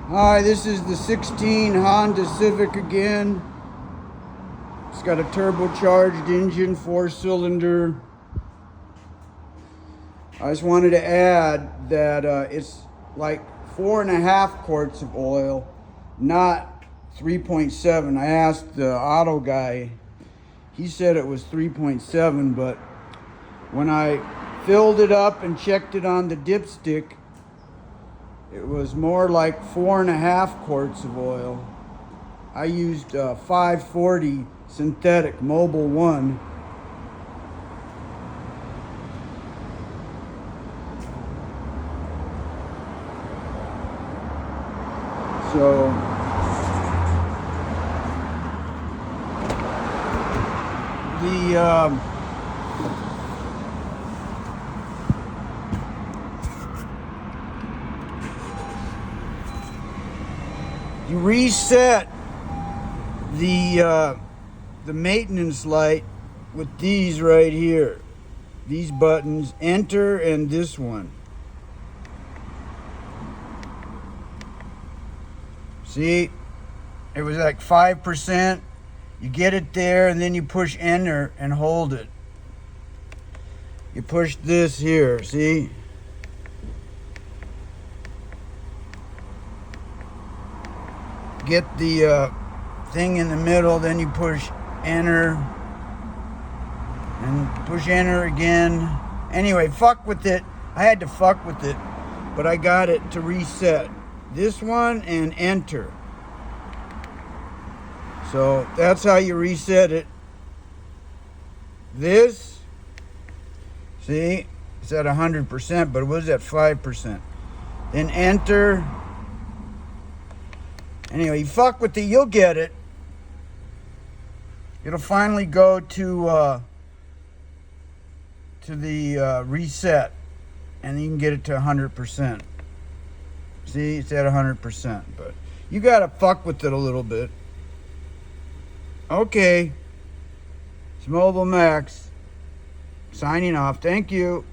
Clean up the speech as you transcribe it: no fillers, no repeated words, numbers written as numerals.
Hi, this is the 16 Honda Civic again. It's got a turbocharged engine, 4-cylinder. I just wanted to add that it's like 4.5 quarts of oil, not 3.7. I asked the auto guy. He said it was 3.7, but when I filled it up and checked it on the dipstick, it was more like 4.5 quarts of oil. I used 540 synthetic Mobil 1. So the you reset the maintenance light with these right here, these buttons, enter, and this one. See, it was like 5%. You get it there, and then you push enter and hold it. You push this here, see? Get the thing in the middle, then you push enter and push enter again. Anyway, fuck with it. I had to fuck with it, but I got it to reset. This one and enter. So that's how you reset it. This, see, it's at 100%, but it was at 5%. Then enter. Anyway, you fuck with it, you'll get it. It'll finally go to the reset, and you can get it to 100%. See, it's at 100%, but you gotta fuck with it a little bit. Okay, it's Mobile Max signing off. Thank you.